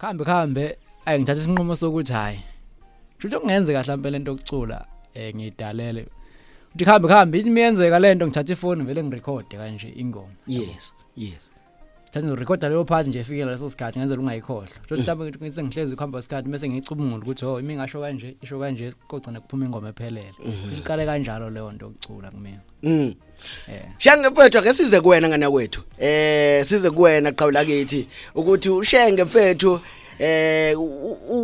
khambe ngithatha isinqumo sokuthi hayi futhi okungenzeka mhlawumbe lento yokucula ngiyidalele uthi khambe ithi miyenzeka lento ngithatha ifoni vele ngirekhode kanje ingoma yes thatha ngirekhode leyo part nje efikela leso sikhathi ngenzela ungayikhohlwa futhi mhlawumbe ngithi ngihlezi ukuhamba isikhathi bese ngicubungula ukuthi oh imi ngasho kanje isho kanje kogcina kuphuma ingoma ephelele iqale kanjalo leyo nto yokucula kumina Shenge mfethu ake size kuwena ngana kwethu size kuwena qhawula kithi ukuthi ushenge mfethu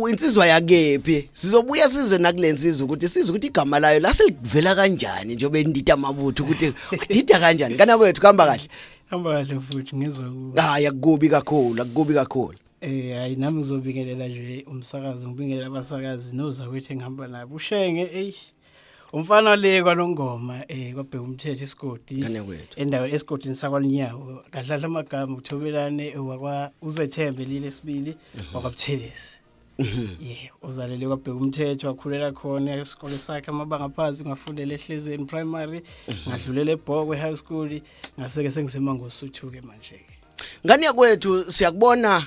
insizwa yakephi sizobuya sizwe nakulensizwa ukuthi sizwe ukuthi igama layo la selivela kanjani njengoba endita amabutho ukuthi udida kanjani kana kwethu kuhamba kahle futhi ngizwa ku hayi akukubi kakhulu hayi nami ngizobingelela nje umsakazi ngibingelela abasakazi noza kwethu engihamba nabo ushenge umfana le kwanongoma kwabheka umthetho isigodi endawo esigodini sakwalinyawo kahlahla amagama uthobelane wakwa uzethembe lile sibili wakwabuthelezi uzalele kwabheka umthetho wakhulela khona esikole sakhe amabanga phansi ngafundela ehlezeni primary ngadlulela eBhokwe high school ngaseke sengiseMangosuthu ke manje ke ngani yakwethu siyakubona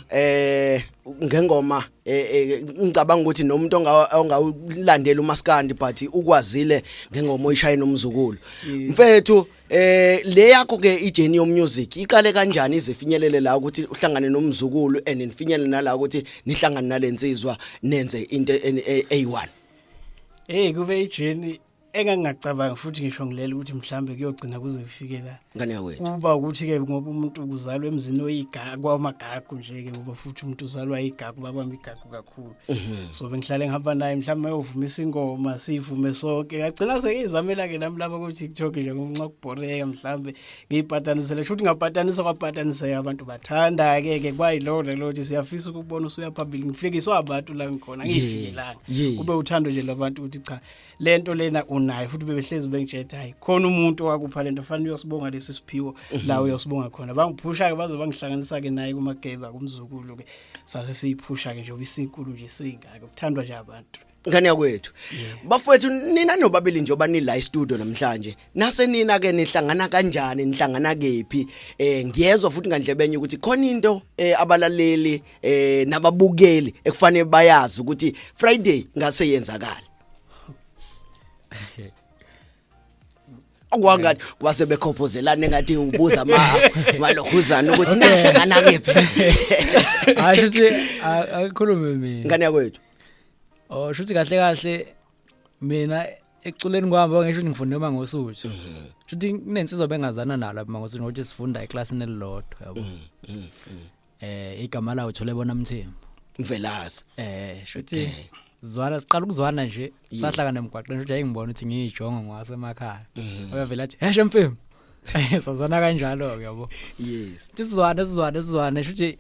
ngengoma ngicabanga ukuthi nomuntu ongawulandela uMaskandi but ukwazile ngengoma oyishayina umzukulu mfethu le yakho ke ijourney yomusic iqale kanjani izifinyelele la ukuthi uhlangane nomzukulu and nifinyelele nala ukuthi nihlangane nalensizwa nenze into A1 kube ijourney engangacabanga futhi ngisho ngilela ukuthi mhlambe kuyogcina kuze kufike la ngani yakwethu kuba ukuthi ke ngoba umuntu uzalwa emzini oyigaga kwamagagu nje ke kuba futhi umuntu uzalwa igagu babamba igagu kakhulu so bengihlale ngihamba naye mhlambe ayovumisa ingoma sivume sonke ngagcina sekizamela ke nami lapha ukuthi TikTok nje nginxa kubhoreka mhlambe ngiyipatanisele futhi ngapataniswa kwapataniseka abantu bathanda ke kwayilona lothi siyafisa ukubona usuyaphambili ngifikiswa abantu la ngikhona ngifikelanga kube uthando nje labantu ukuthi cha lento lena unayo futhi bebehlezi bengitshela hayi khona umuntu wakupha lento fanele uyosibonga lesi siphiwo la uyosibonga khona bangiphusha ke baze bangihlanganisa ke naye kumageba kumzukulu ke sase siyiphusha ke nje obisinkulu nje singaka kuthandwa nje abantu ngani yakwethu bafowethu nina nobabili nje obani la studio namhlanje nase nina ke nihlangana kanjani nihlangana kephi ngiyezwa futhi ngandlebenye ukuthi khona into abalaleli nababukeli ekufanele bayazi ukuthi Friday ngase yenzakala okwangani kwase bekhophozelana ngathi ubuza malokhuzana ukuthi nahlangana kephi asho ukuthi akukhulume mina ngani yakwethu shuthi kahle mina eculeni kwami ngisho ngifunde eMangosuthu shuthi kunensizwa bengazana nalo eMangosuthu ngokuthi sifunda eclassini elilodwa yabo igama lawo uthole bona Mthembu Mvelazi shuthi zwana siqala ukuzwana nje sahlangana emgwaqeni nje ngibona ukuthi ngiyijonga ngwasemakhaya uyavela athi heshe Mfembu sazana kanjalo ke yabo yes sizwana shuthi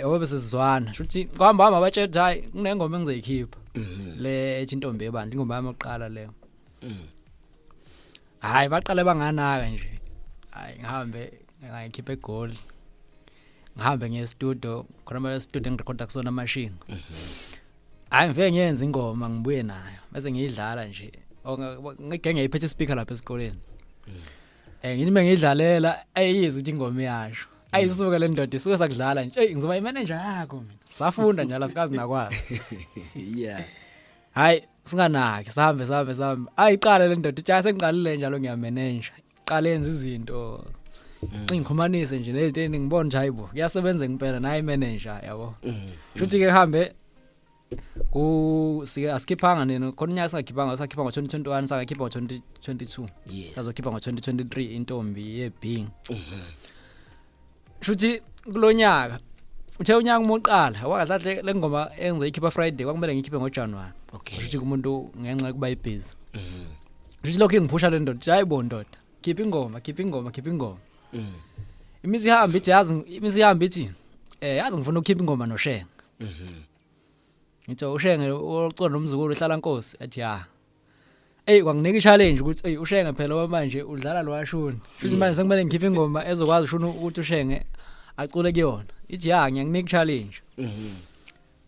obe sesizwana shuthi kwahamba abatshela hayi kunengoma engizoyikhipha le ethi intombi ebandla ingoma yami yokuqala leyo hayi baqale banganaka nje hayi ngihambe ngayikhipha eGoli ngihambe ngestudio khona ama studio ngirecorda kusona machine hayi ngifike ngiyenza ingoma ngibuye nayo bese ngiyidlala nje ngeke ngiyiphethe speaker lapha esikoleni ngithi mengidlalela ayizwe ukuthi ingoma iyasho ayisuka le ndoda isuke sakudlala nje ngizoba imanager yakho mina safunda njalo asikazi nakwazi yeah hayi singanaki sahambe ayiqala le ndoda ithi asengiqalile njalo ngiyamanager iqale yenza izinto ngikhumanise nje lento ngibona nje hayibo kuyasebenza ngempela nayi manager yabo futhi ke hambe sike asikhiphanga nini khona unyaka singakhipanga ngo2021 sangakhipha ngo2022 sazokhipha ngo2023 intombi yeBing shuthi kulonyaka uthe unyaka umoqala wakahlahle lengoma engizoyikhipha Friday kwakumele ngikhiphe ngoJanuary shuthi kumuntu ngenxa kuba ibhizi shuthi lokho ngiphusha le ndoda hayibo ndoda khipha ingoma imizi ihamba ithi yazi ngifuna ukukhipha ingoma noShenge ngithi uShenge ucona nomzukulu uhlala Nkosi athi kwanginika i-challenge ukuthi uShenge phela manje udlala lo washuni futhi manje sekumele ngikhiphe ingoma ezokwazi ushuna ukuthi uShenge acule kuyona ithi ngiyakunika i-challenge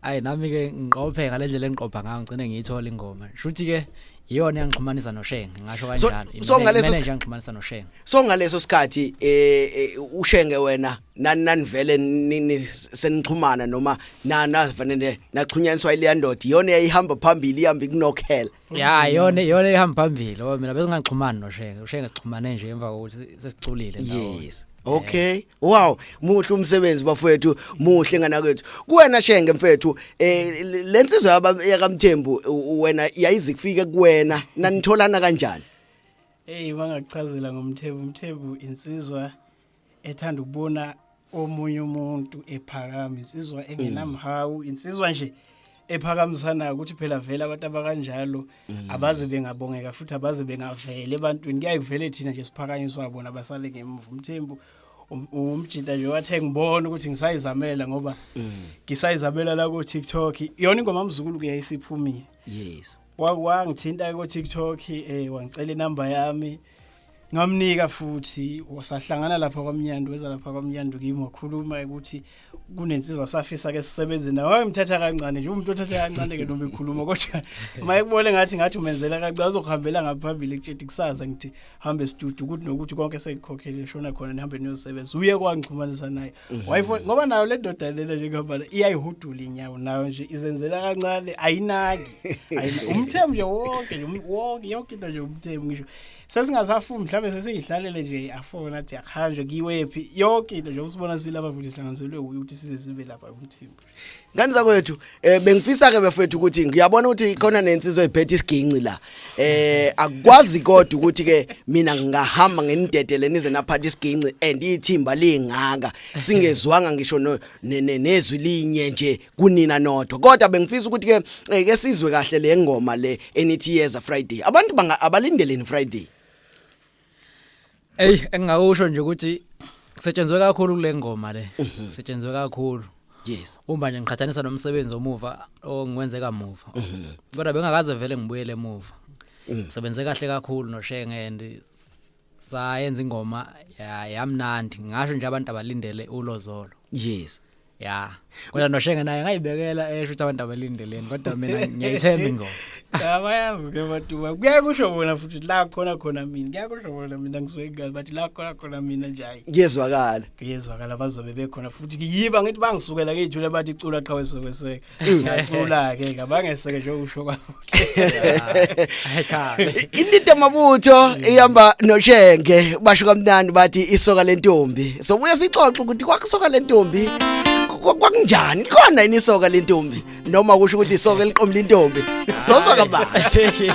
ayi nami ke ngiqophe ngalendlela engiqopha ngayo ngicine ngiyithola ingoma shuthi ke iyona yangixhumanisa noShenge ngisho kanjalo so ngaleso manager ngixhumanisa noShenge so ngaleso sikhathi uShenge wena nanivele senixhumana noma nafanele naxhunyaniswa ile yandoda iyona eyihamba phambili ihamba ikunokhela ya yona ihamba phambili ngoba mina bese ngixhumana noShenge uShenge sixhumane nje emva kokuthi sesiculile ndawo yes okay wow muhle umsebenzi bafowethu muhle ngana kwethu kuwena Shenge mfethu lensizwa yakamthembu wena yayizi kufike kuwena nanitholana kanjani hey bangakuchazela ngomthembu insizwa ethanda ukubona omunye umuntu ephakama insizwa engenamhawu insizwa nje ephakamisana ukuthi phela vele abantu abakanjalo abaze bengabongeka futhi abaze bengavele ebantwini kuyayivele thina nje siphakanyiswa bona abasale ngemuva umthembu umjita nje wathe ngibona ukuthi ngisayizamela ngoba ngisayizamela la ku TikTok iyona ingoma amzukulu kuyayisiphumile yes wangithinta ku TikTok wangicela inamba yami ngamnika futhi wasahlangana lapha kwaMnyandu weza lapha kwaMnyandu kimi wakhuluma ukuthi kunensizwa safisa ke sisebenze nawe wayemthatha kancane nje umuntu othatha kancane ke noma ekhuluma kodwa mayekubone ngathi umenzela kancane uzokuhambela ngaphambili ekutsheti kusaza ngithi hambe studio ukuthi nokuthi konke sekukhokhele shona khona nihambe niyosebenza uye kwangixhumanisa naye wayifona ngoba nayo le doda lele nje ngabala iyayihudula inyawo nayo nje izenzela kancane ayinaki umthembu nje wonke yonke into nje umthembu ngisho sesingasafuni mhlawumbe sesiyihlalele nje afona athi akhanjwe kiwephi yonke into nje usibona silapha futhi sihlanganiselwe ukuthi size sibe lapha umthimba ngani zakwethu bengifisa ke bafethu ukuthi ngiyabona ukuthi khona nensizwe ephethe isiginci la akwazi kodwa ukuthi ke mina ngingahamba ngenidedele nize naphatha isiginci andithimba lingaka singezwanga ngisho nezwi linye nje kunina nodwa kodwa bengifisa ukuthi ke sizwe kahle le ngoma le enithi yeza Friday abantu abalindeleni Friday engingakusho nje ukuthi kusetshenzwe kakhulu kule ngoma le kusetshenzwe kakhulu yes uma nje ngiqhathanisa nomsebenzi omuva ongiwenzeka muva kodwa bengakaze vele ngibuyele emuva sebenze kahle kakhulu noShenge and sayenza ingoma yamnandi ngasho nje abantu abalindele ulozolo yes ya kodwa noShenge naye ngayibekela esho ukuthi abantu abalindeleni kodwa mina ngiyayithemba ingoma abayazi ke batuwa kuyakusho bona futhi la khona mina kuyakusho bona mina ngizwekazi bathi la khona mina nje hayi kuyezwakala bazobe bekhona futhi yiba ngithi bangisukela ke ijule bathi icula qhawe sokweseka ngacula ke abangeseke nje usho kwabo indida mabutho ihamba noShenge basho kamnandi bathi isoka lentombi so buya sixoxe ukuthi kwakusoka lentombi kwakunjani khona inisoka lentombi noma kusho ukuthi isoka eliqomla intombi sozwa kabanzi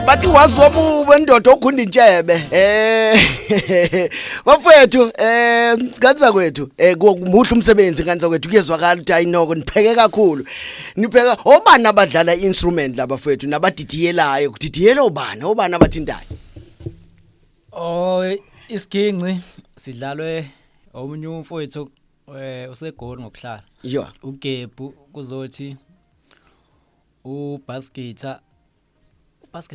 Bathi wazobu wendoda ogunda intshebe bafethu kanza kwethu kumuhle umsebenzi kanza kwethu kuyezwakala ukuthi ayinoko nipheke kakhulu nipheka obani abadlala instrument laba bafethu nabadidiyelayo kudidiyela obani abathintayo isiginci sidlalwe omunye umfowethu usegoli ngokuhlala yeah uGebu kuzothi ubasket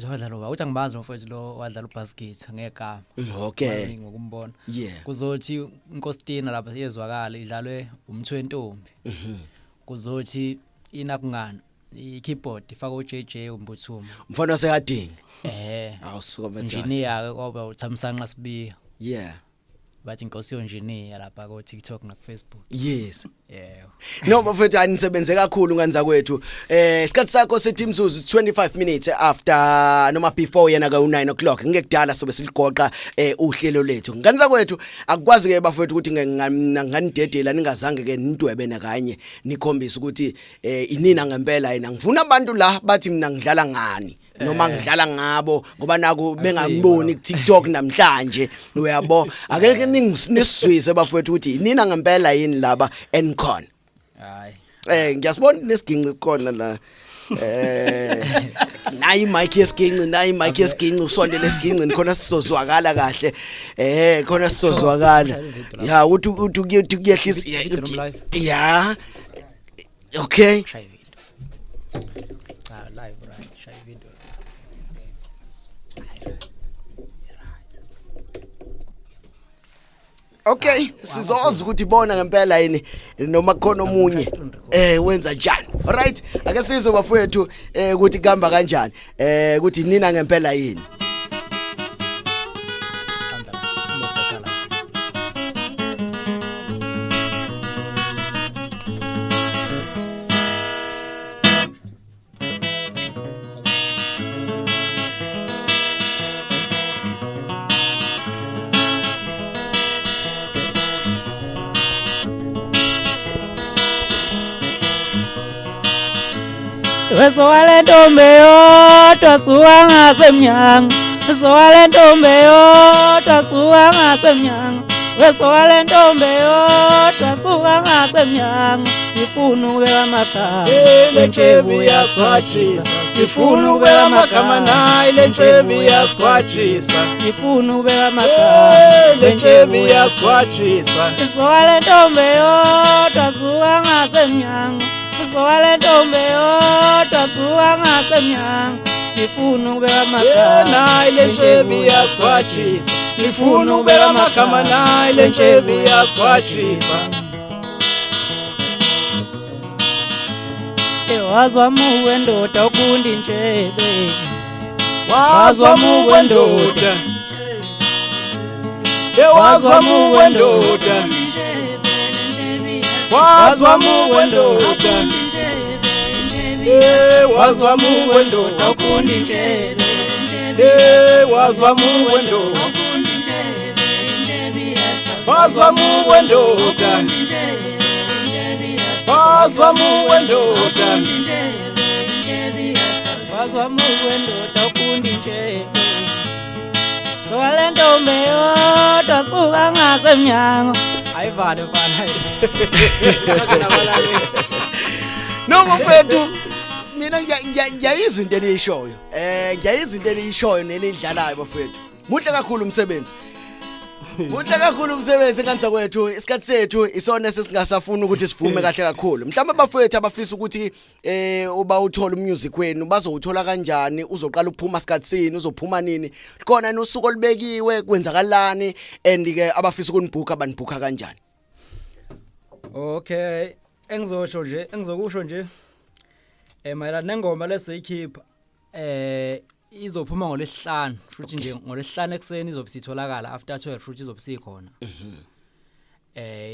wadlala uthi angibazi umfowethu lo wadlala ubasket ngegama okay ngokumbona yeah kuzothi uNkostina lapha siyezwakala idlalwe umthwentombi kuzothi inakungana i-keyboard ifaka uJJ uMbuthuma mfana waseyadingi awusuka manje engineer ngoba uthamsanqa sibiya yeah bathi inkosi engineer lapha ku TikTok na ku Facebook yes yeah no bafethu anisebenze kakhulu nganza kwethu isikhathi sakho sethi mzuzu 25 minutes after noma before yena ka 9 o'clock ngekudala sobe siligoqa uhlelo lethu nganza kwethu akukwazi ke bafethu ukuthi nganidedela ningazange ke nidwebe nakanye nikhombisa ukuthi inina ngempela yena ngifuna abantu la bathi mina ngidlala ngani noma ngidlala ngabo ngoba naku bengangiboni ku TikTok namhlanje uyabo akeke ningisizwise bafethu ukuthi nina ngempela yini laba enkhona hayi ngiyasibona nesiginci khona la nayi mic yesiginci usondele esiginci khona sizozwakala kahle khona sizozwakala ya uthi kuyehlisa ya okay live right shy video okay sizozwa ukuthi bona ngempela yini noma khona omunye wenza njani alright ake sizwe bafowethu ukuthi kuhamba kanjani ukuthi nina ngempela yini Wesowale ntombe yodwa suka ngasemnyango Wesowale ntombe yodwa suka ngasemnyango Wesowale ntombe yodwa suka ngasemnyango Sifuna ukubeka amagama Lentshebi yasikhwatshisa Sifuna ukubeka amagama nayi lentshebi yasikhwatshisa Sifuna ukubeka amagama Lentshebi yasikhwatshisa Wesowale ntombe yodwa suka ngasemnyango Wesowale ntombe yodwa suka ngasemnyango Sifuna ukubeka amagama nayi lentshebi yasikhwatshisa Sifuna ukubeka amagama nayi lentshebi yasikhwatshisa Wazwa muwe ndoda ukunda intshebe Wazwa muwe ndoda Wazwa muwe ndoda Wazwa muwe ndoda Wazwa muwe ndoda ukunda intshebe Wazwa muwe ndoda Wazwa muwe ndoda Wazwa muwe ndoda Wazwa muwe ndoda ukunda intshebe ntombi yodwa suka ngasemnyango. Ayivane mfana. Noma mfethu mina ngiyayizwa into eniyishoyo. Ngiyayizwa into eniyishoyo nenidlalayo bafethu. Muhle kakhulu umsebenzi. Muhle kakhulu umsebenzi kanisa kwethu. Isikhathi sethu isona sesingasafuna ukuthi sivume kahle kakhulu. Mhlawumbe bafethu abafisa ukuthi uba uthola umusic wenu bazowuthola kanjani, uzoqala ukuphuma isikhatsini, uzophuma nini. Khona nosuku olubekiwe kwenzakalani and ke abafisa ukunibhuka abanibhuka kanjani. Okay, engizokusho nje mayelana nengoma lesoyikhipha izophuma ngolesihlanu futhi nje ngolesihlanu ekseni izobusitholakala after 12 futhi izobisikhona.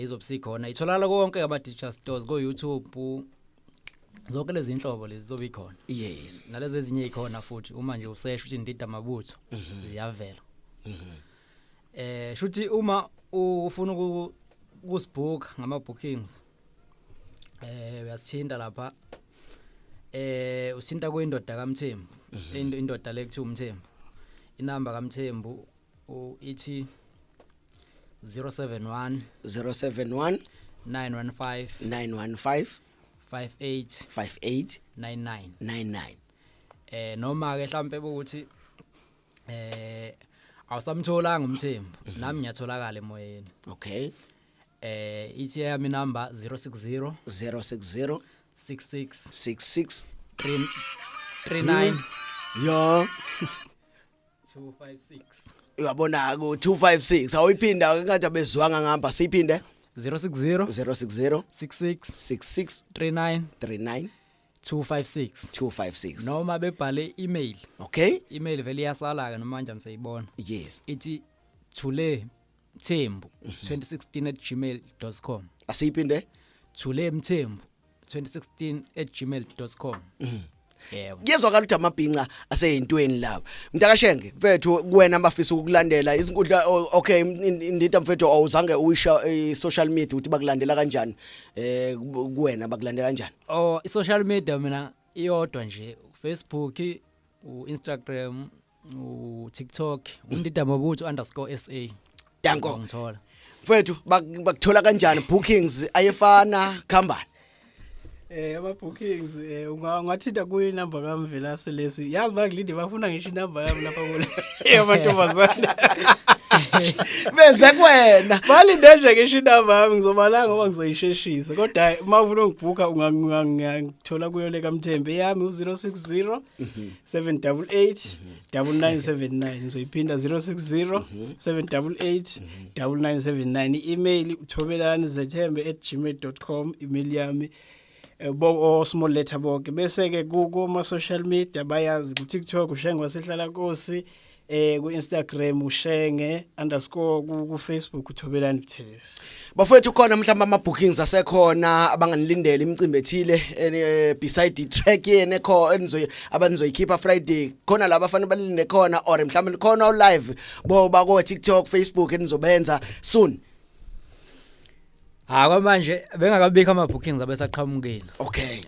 Izobisikhona itholakala konke ama digital stores go YouTube zonke lezi inhlobo lezi zobikhona. Yes. Nalezi ezinye ikhona futhi uma nje usearch uthi Ndida Mabutho ziyavela. Futhi uma ufuna ukusibhuka ngama bookings uyasithinta lapha usinta kuyindoda kaMthembu indoda lekuthiwa uMthembu inamba kaMthembu ithi 071 915 58 99 noma ke mhlambe ukuthi awusamtholanga uMthembu nami ngiyatholakala emoyeni. Okay. Ithi yami number 060 66 39 yeah 256 uyabona ku 256 awuyiphinda ngathi abezwanga ngamba siphinde 060 66 39 256 256 noma bebhale email. Okay. Email vele iyasala ke namanje msayibona. Yes. Ithi thulemthembu2016@gmail.com. Asiphinde thulemthembu2016@gmail.com. Yebo. Kuyezwakala ukuthi amabhinqa aseyintweni laba. Mntakashenge mfethu kuwena abafisa ukulandela izinkundla okay Ndida mfethu awuzange uyisha social media uthi bakulandela kanjani kuwena bakulandela kanjani? I-social media mina iyodwa nje Facebook, uInstagram, uTikTok, Ndida Mabutho _SA. Danko. Ngithola. Mfethu bakuthola kanjani bookings ayefana khambani? Ama bookings ungathinta kuyi number kaMvelase lesi. Yazi bakulinde bafuna ngisho inamba yami lapha kule. Yabantombazana. Beze kuwena. Balinde nje ngisho inamba yami ngizobala ngoba ngizoyisheshisa. Kodwa uma ufuna ungibhuka ungangithola kuyo le kaMthembe yami u060 788 9979 ngizoyiphinda 060 788 9979 email uthobelani@zethembe@gmail.com email yami bo small letter bonke bese ke kuma social media bayazi ku TikTok ushenge wasehlala Nkosi ku Instagram ushenge _ ku Facebook uthobelani Buthelezi. Bafethu khona mhlamba ama bookings asekhona abanganilindela imicimbi ethile beside track yene abanizoyikhipha Friday khona laba bafana balinde khona or mhlamba khona live bo bako TikTok Facebook enizobenza soon. Kwamanje bengakabikho ama bookings abesaqhamukela. Okay.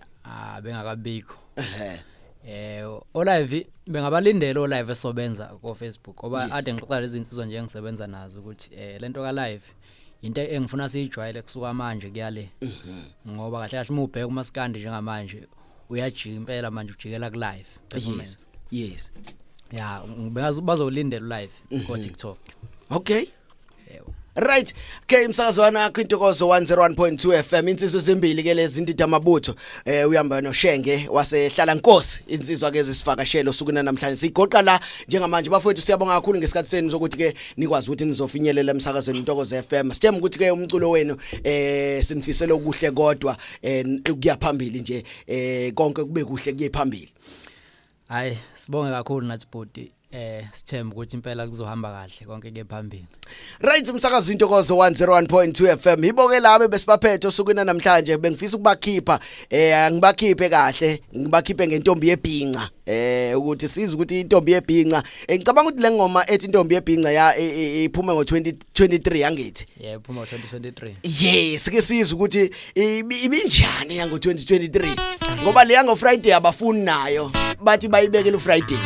Bengakabikho. Olive bengabalindela olive esobenza ku Facebook ngoba ade ngixoxa lezi insizwa nje engisebenza nazo ukuthi lento ka live into engifuna siyijwayele kusuka manje kuyale. Ngoba kahle kahle umubheka uMaskandi njengamanje uyajika impela manje ujikela ku live performance. Yes. Yeah, bazolindela live ku TikTok. Okay. Right, okay umsakazwana kwintokozo 101.2 FM insizwe zembili ke lezi Ndida Mabutho uyamba noShenge wasehlala Nkosi insizwa ke ezisifakashelo sukuna namhlanje sigoqa la njengamanje bafowethu siyabonga kakhulu ngesikhathi senu sokuthi ke nikwazi ukuthi nizofinyelela emsakazweni Intokozo FM. Sithemba ukuthi ke umculo wenu sinifisela okuhle kodwa ukuya phambili nje konke kube kuhle kuye phambili. Hayi sibonge kakhulu nathi bodi sithemba ukuthi impela kuzohamba kahle konke ke phambili. Right umsakazo Intokozo 101.2 FM iboke labe besibaphethe osukuna namhlanje bengifisa ukubakhipha ngibakhiphe kahle ngibakhiphe ngentombi yebhinqa ukuthi siza ukuthi intombi yebhinqa ngicabanga ukuthi le ngoma ethi intombi yebhinqa ya iphuma ngo2023 yangithi iphuma ngo2023 yes ke siza ukuthi ibinjani yango2023 ngoba le yango Friday abafuni nayo bathi bayibekele uFriday.